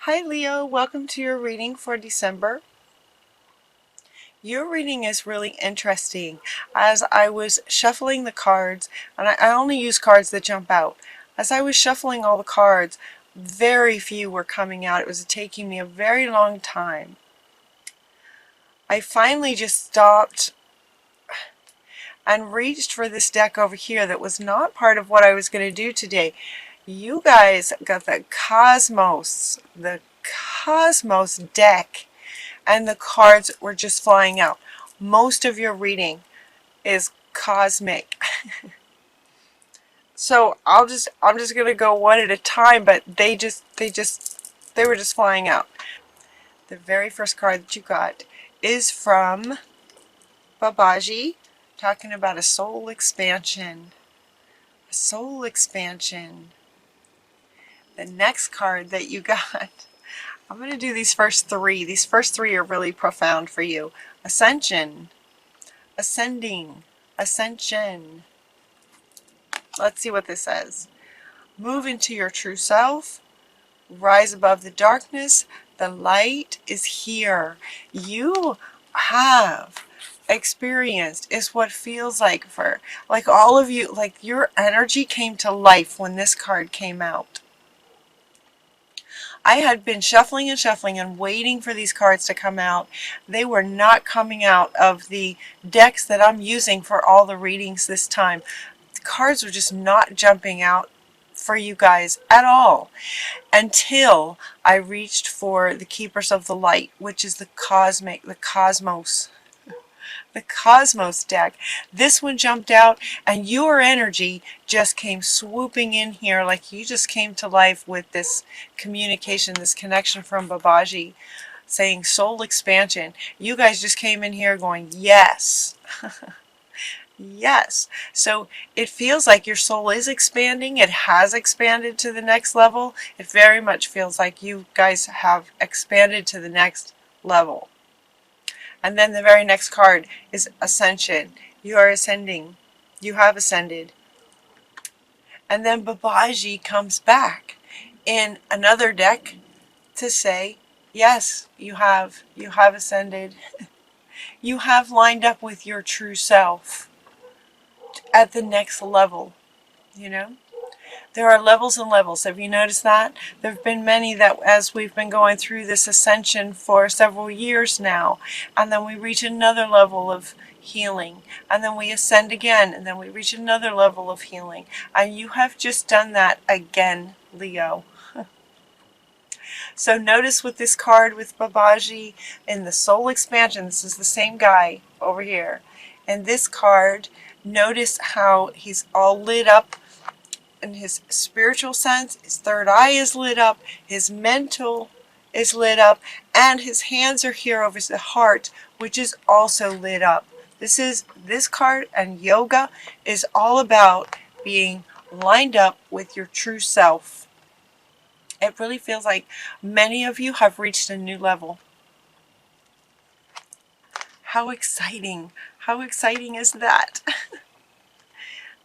Hi Leo, welcome to your reading for December. Your reading is really interesting. As I was shuffling the cards, and I only use cards that jump out. As I was shuffling all the cards, very few were coming out. It was taking me a very long time. I finally just stopped and reached for this deck over here that was not part of what I was going to do today. You guys got the Cosmos deck, and the cards were just flying out. Most of your reading is cosmic. So I'm just gonna go one at a time, but they were just flying out. The very first card that you got is from Babaji, talking about a soul expansion. A soul expansion. The next card that you got, I'm going to do these first three. These first three are really profound for you. Ascension. Ascending. Ascension. Let's see what this says. Move into your true self. Rise above the darkness. The light is here. You have experienced is what feels like for like all of you, like your energy came to life when this card came out. I had been shuffling and shuffling and waiting for these cards to come out. They were not coming out of the decks that I'm using for all the readings this time. The cards were just not jumping out for you guys at all until I reached for the Keepers of the Light, which is the Cosmos deck. This one jumped out, and your energy just came swooping in here like you just came to life with this communication, this connection from Babaji saying soul expansion. You guys just came in here going, yes. Yes. So it feels like your soul is expanding. It has expanded to the next level. It very much feels like you guys have expanded to the next level. And then the very next card is Ascension. You are ascending. You have ascended. And then Babaji comes back in another deck to say, yes, you have ascended. You have lined up with your true self at the next level, you know? There are levels and levels. Have you noticed that? There have been many that as we've been going through this ascension for several years now, and then we reach another level of healing, and then we ascend again, and then we reach another level of healing. And you have just done that again, Leo. So notice with this card with Babaji in the soul expansion, this is the same guy over here. And this card, notice how he's all lit up in his spiritual sense. His third eye is lit up, his mental is lit up, and his hands are here over the heart, which is also lit up. This card and yoga is all about being lined up with your true self. It really feels like many of you have reached a new level. How exciting! How exciting is that?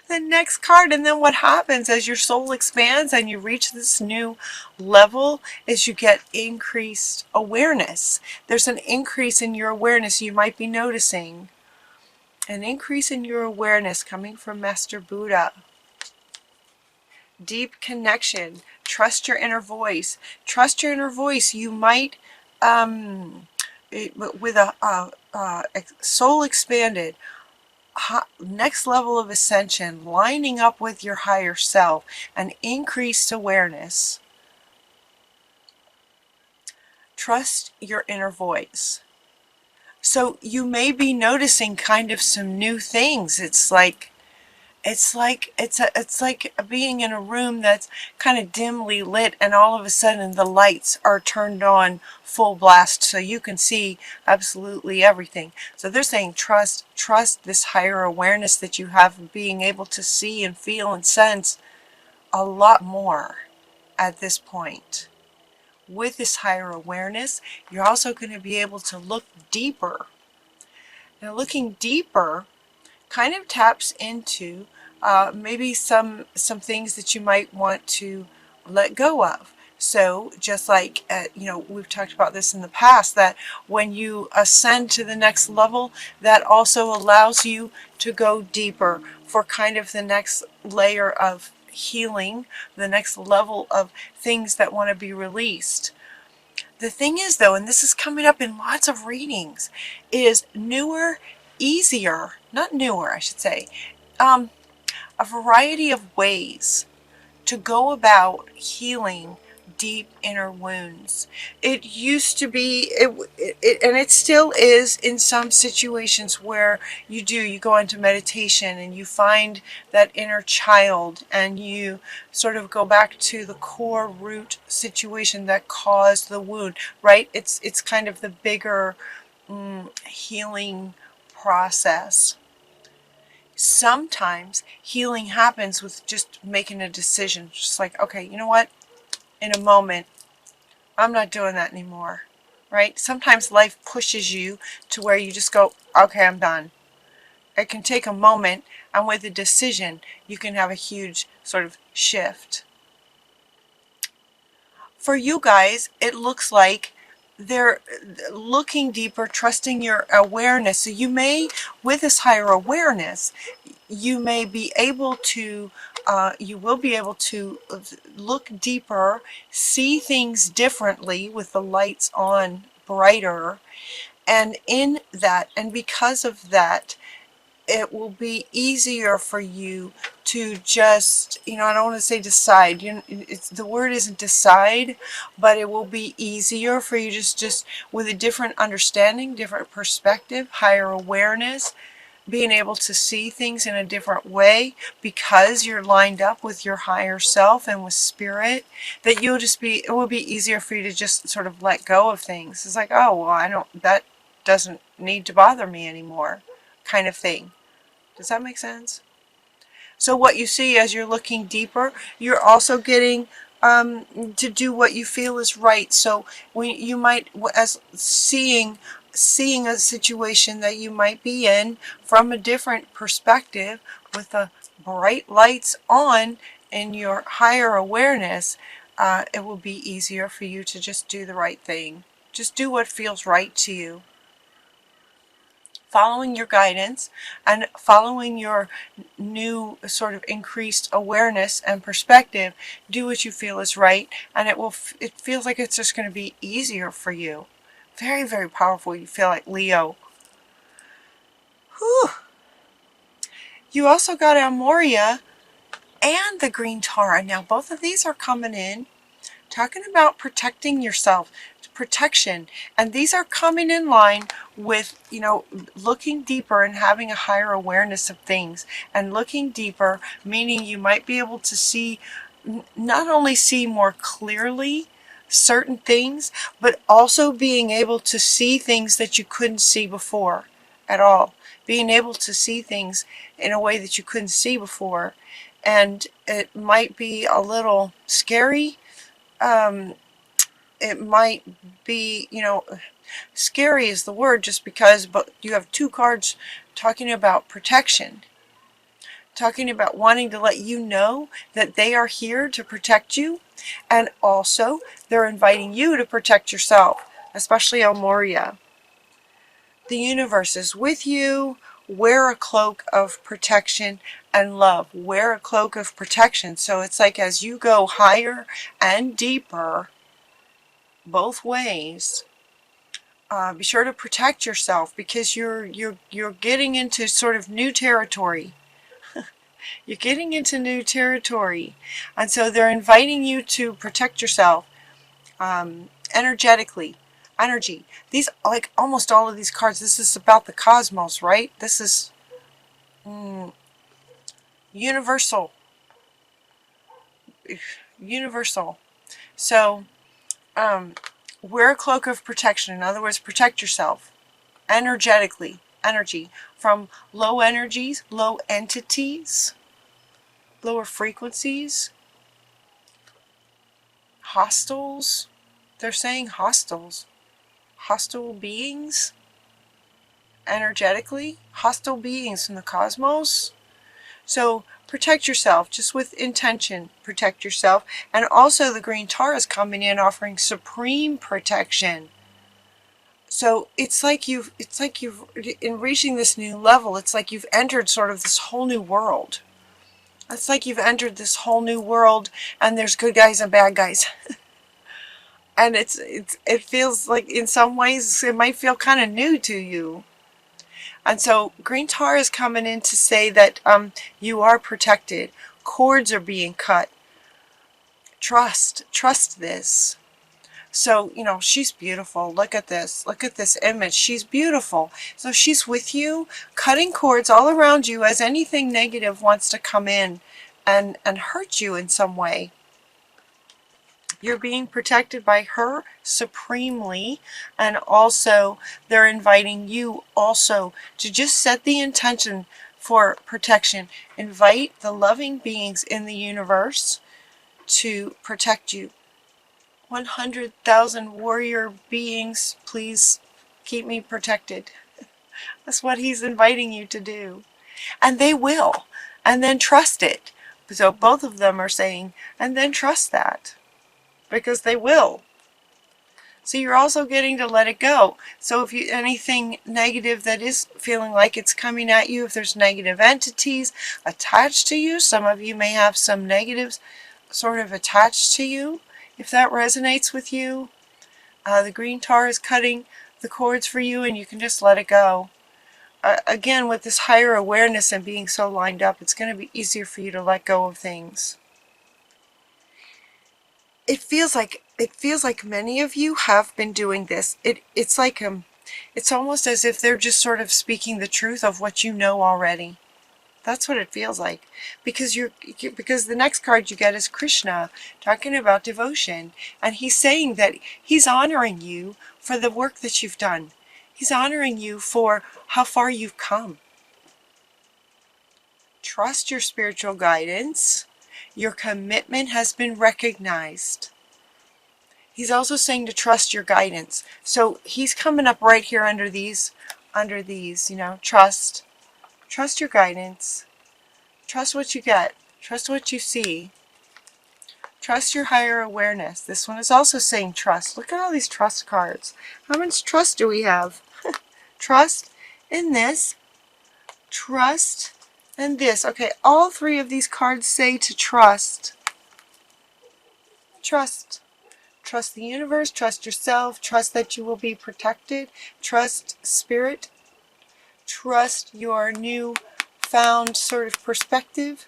The next card, and then what happens as your soul expands and you reach this new level is you get increased awareness. There's an increase in your awareness you might be noticing. An increase in your awareness coming from Master Buddha. Deep connection. Trust your inner voice. Trust your inner voice. You might, with a soul expanded, next level of ascension, lining up with your higher self, an increased awareness. Trust your inner voice. So you may be noticing kind of some new things. It's like being in a room that's kind of dimly lit, and all of a sudden the lights are turned on full blast so you can see absolutely everything. So they're saying trust this higher awareness that you have of being able to see and feel and sense a lot more at this point. With this higher awareness, you're also going to be able to look deeper. Now, looking deeper kind of taps into maybe some things that you might want to let go of. So just like, we've talked about this in the past, that when you ascend to the next level, that also allows you to go deeper for kind of the next layer of healing, the next level of things that want to be released. The thing is, though, and this is coming up in lots of readings, is newer, easier, not newer, I should say, a variety of ways to go about healing deep inner wounds. It used to be, and it still is in some situations where you go into meditation and you find that inner child and you sort of go back to the core root situation that caused the wound, right? It's kind of the bigger healing process. Sometimes healing happens with just making a decision, just like, okay, you know what? In a moment, I'm not doing that anymore, right? Sometimes life pushes you to where you just go, okay, I'm done. It can take a moment, and with a decision, you can have a huge sort of shift. For you guys, it looks like they're looking deeper, trusting your awareness. So you may, with this higher awareness, you may be able to, you will be able to look deeper, see things differently with the lights on brighter. And in that, and because of that, it will be easier for you to just, I don't want to say decide. The word isn't decide, but it will be easier for you just with a different understanding, different perspective, higher awareness, being able to see things in a different way because you're lined up with your higher self and with spirit, that it will be easier for you to just sort of let go of things. It's like, oh, well, that doesn't need to bother me anymore, kind of thing. Does that make sense? So what you see as you're looking deeper, you're also getting to do what you feel is right. So when you might, as seeing a situation that you might be in from a different perspective with the bright lights on in your higher awareness, it will be easier for you to just do the right thing. Just do what feels right to you. Following your guidance and following your new sort of increased awareness and perspective, do what you feel is right, and it feels like it's just going to be easier for you. Very, very powerful. You feel like Leo. Whew. You also got Amoria and the Green Tara. Now both of these are coming in, talking about protecting yourself, protection, and these are coming in line with, looking deeper and having a higher awareness of things. And looking deeper, meaning you might be able to see, not only see more clearly certain things, but also being able to see things that you couldn't see before at all. Being able to see things in a way that you couldn't see before. And it might be a little scary. It might be, scary is the word, just because, but you have two cards talking about protection, talking about wanting to let you know that they are here to protect you, and also they're inviting you to protect yourself, especially Elmoria. The universe is with you. Wear a cloak of protection and love. Wear a cloak of protection. So it's like as you go higher and deeper, both ways, be sure to protect yourself, because you're getting into sort of new territory. You're getting into new territory, and so they're inviting you to protect yourself energetically. Energy. These, like almost all of these cards, this is about the cosmos, right? This is universal. Universal. So wear a cloak of protection. In other words, protect yourself energetically. Energy from low energies, low entities, lower frequencies, hostiles. They're saying hostiles. Hostile beings, energetically. Hostile beings in the cosmos. So protect yourself, just with intention, protect yourself. And also the green tar is coming in offering supreme protection. So it's like you've, in reaching this new level, it's like you've entered sort of this whole new world. It's like you've entered this whole new world, and there's good guys and bad guys. And it feels like in some ways it might feel kind of new to you. And so green tar is coming in to say that you are protected. Cords are being cut. Trust this. So, you know, she's beautiful. Look at this. Look at this image. She's beautiful. So she's with you, cutting cords all around you as anything negative wants to come in and hurt you in some way. You're being protected by her supremely, and also they're inviting you also to just set the intention for protection. Invite the loving beings in the universe to protect you. 100,000 warrior beings, please keep me protected. That's what he's inviting you to do. And they will. And then trust it. So both of them are saying, and then trust that. Because they will. So you're also getting to let it go. So if you anything negative that is feeling like it's coming at you, if there's negative entities attached to you, some of you may have some negatives sort of attached to you. If that resonates with you, the green tar is cutting the cords for you, and you can just let it go. Again, with this higher awareness and being so lined up, it's going to be easier for you to let go of things. It feels like many of you have been doing this. It's like it's almost as if they're just sort of speaking the truth of what you know already. That's what it feels like, because the next card you get is Krishna, talking about devotion, and he's saying that he's honoring you for the work that you've done. He's honoring you for how far you've come. Trust your spiritual guidance. Your commitment has been recognized. He's also saying to trust your guidance. So he's coming up right here under these, you know, trust your guidance. Trust what you get. Trust what you see. Trust your higher awareness. This one is also saying trust. Look at all these trust cards. How much trust do we have? Trust in this. Trust in this. Okay, all three of these cards say to trust. Trust. Trust the universe. Trust yourself. Trust that you will be protected. Trust spirit. Trust your new found sort of perspective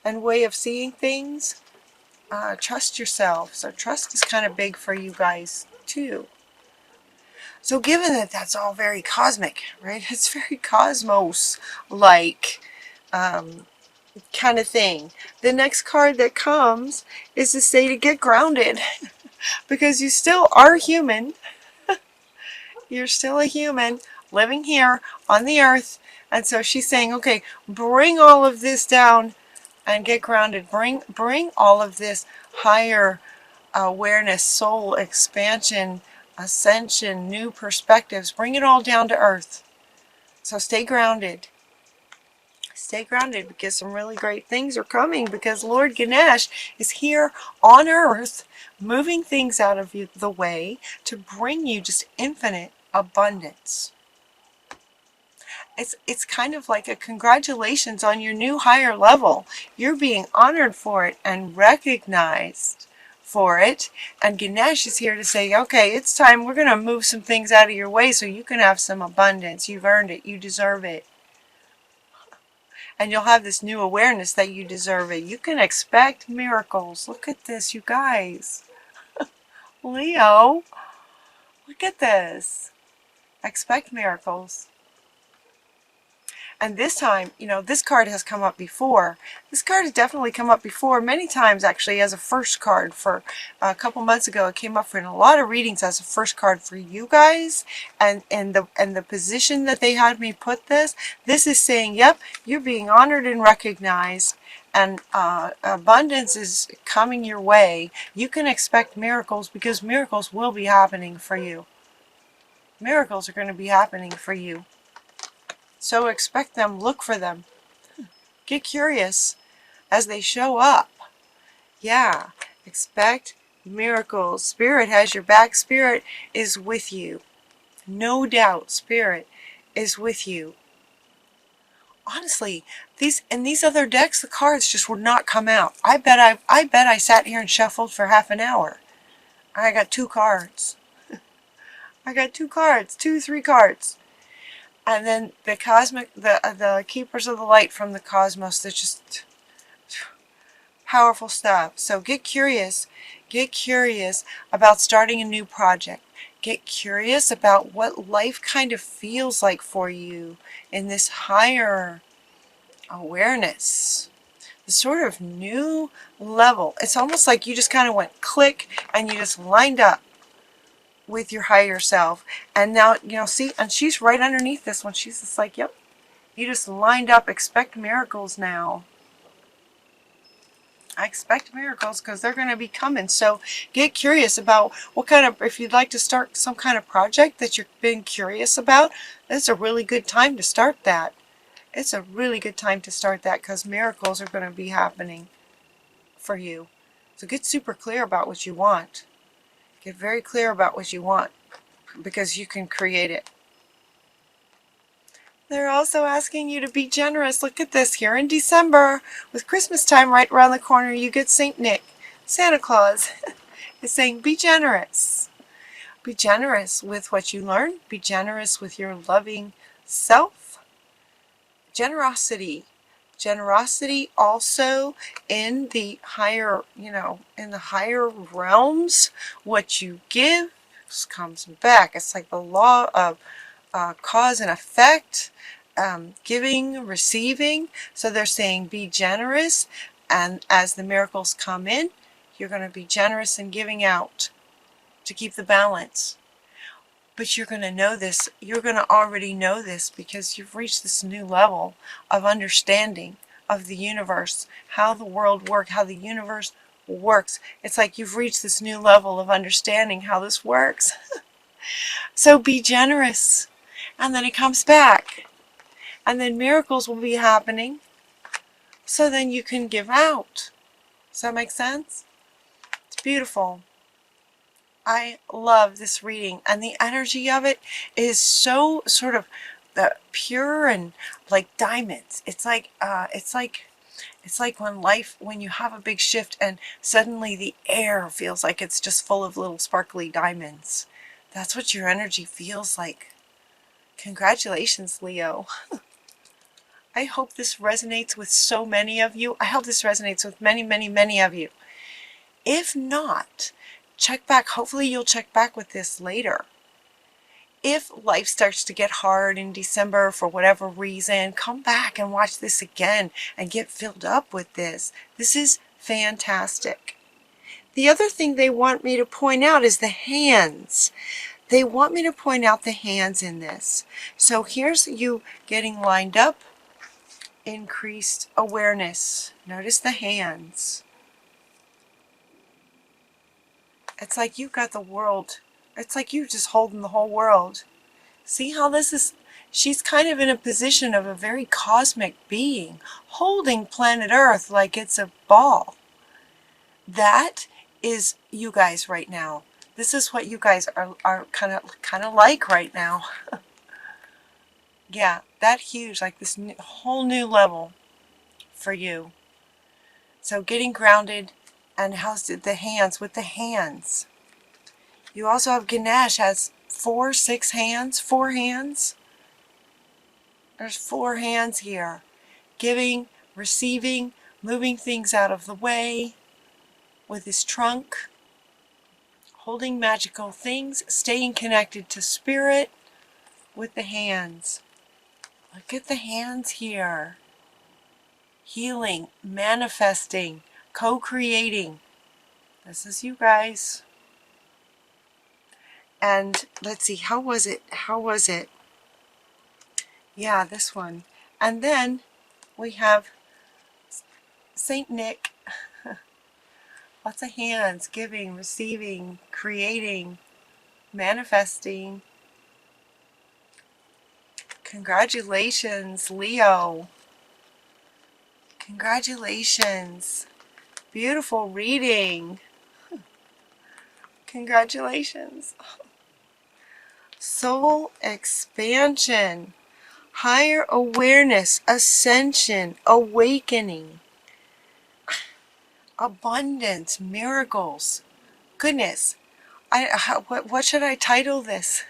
and way of seeing things. Trust yourself. So trust is kind of big for you guys too. So given that that's all very cosmic, right? It's very cosmos-like kind of thing. The next card that comes is to say to get grounded because you still are human. You're still a human living here on the earth. And so she's saying, okay, bring all of this down and get grounded. Bring all of this higher awareness, soul expansion, ascension, new perspectives. Bring it all down to earth. So stay grounded. Stay grounded because some really great things are coming, because Lord Ganesh is here on earth moving things out of the way to bring you just infinite abundance. It's kind of like a congratulations on your new higher level. You're being honored for it and recognized for it. And Ganesh is here to say, okay, it's time. We're going to move some things out of your way so you can have some abundance. You've earned it. You deserve it. And you'll have this new awareness that you deserve it. You can expect miracles. Look at this, you guys. Leo, look at this. Expect miracles. And this time, you know, this card has come up before. This card has definitely come up before, many times actually, as a first card. For a couple months ago, it came up for in a lot of readings as a first card for you guys. And the position that they had me put this is saying, yep, you're being honored and recognized. And abundance is coming your way. You can expect miracles because miracles will be happening for you. Miracles are going to be happening for you. So expect them, look for them. Get curious. as they show up. Yeah, expect miracles. Spirit has your back. Spirit is with you. No doubt, Spirit is with you. Honestly, these other decks, the cards just would not come out. I bet I sat here and shuffled for half an hour. I got 2 cards. I got 2 cards, 3 cards. And then the the keepers of the light from the cosmos, they're just powerful stuff. So get curious. Get curious about starting a new project. Get curious about what life kind of feels like for you in this higher awareness. The sort of new level. It's almost like you just kind of went click and you just lined up with your higher self. And now, see, and she's right underneath this one. She's just like, yep, you just lined up. Expect miracles now. I expect miracles because they're going to be coming. So get curious about what kind of, if you'd like to start some kind of project that you've been curious about, it's a really good time to start that. It's a really good time to start that because miracles are going to be happening for you. So get super clear about what you want. Get very clear about what you want because you can create it. They're also asking you to be generous. Look at this here in December, with Christmas time right around the corner, you get St. Nick, Santa Claus, is saying be generous. Be generous with what you learn. Be generous with your loving self. Generosity. Generosity also in the higher, in the higher realms. What you give comes back. It's like the law of cause and effect. Giving, receiving. So they're saying be generous, and as the miracles come in, you're going to be generous in giving out to keep the balance. But you're going to know this, you're going to already know this because you've reached this new level of understanding of the universe, how the world works, how the universe works. It's like you've reached this new level of understanding how this works. So be generous, and then it comes back. And then miracles will be happening. So then you can give out. Does that make sense? It's beautiful. I love this reading. And the energy of it is so sort of pure and like diamonds. It's like when you have a big shift and suddenly the air feels like it's just full of little sparkly diamonds. That's what your energy feels like. Congratulations, Leo. I hope this resonates with so many of you. I hope this resonates with many, many, many of you. If not, check back. Hopefully you'll check back with this later. If life starts to get hard in December for whatever reason, come back and watch this again and get filled up with this. This is fantastic. The other thing they want me to point out is the hands. They want me to point out the hands in this. So here's you getting lined up. Increased awareness. Notice the hands. It's like you've got the world. It's like you're just holding the whole world. See how this is? She's kind of in a position of a very cosmic being, holding planet Earth like it's a ball. That is you guys right now. This is what you guys are kind of like right now. Yeah, that huge, like this whole new level for you. So getting grounded, and how's the hands with the hands. You also have Ganesh has 4 hands. There's 4 hands here. Giving, receiving, moving things out of the way with his trunk, holding magical things, staying connected to spirit with the hands. Look at the hands here. Healing, manifesting, co-creating. This is you guys. And let's see, how was it? Yeah, this one. And then we have St. Nick. Lots of hands, giving, receiving, creating, manifesting. Congratulations, Leo. Congratulations. Beautiful reading. Congratulations. Soul expansion, higher awareness, ascension, awakening, abundance, miracles. Goodness, what should I title this?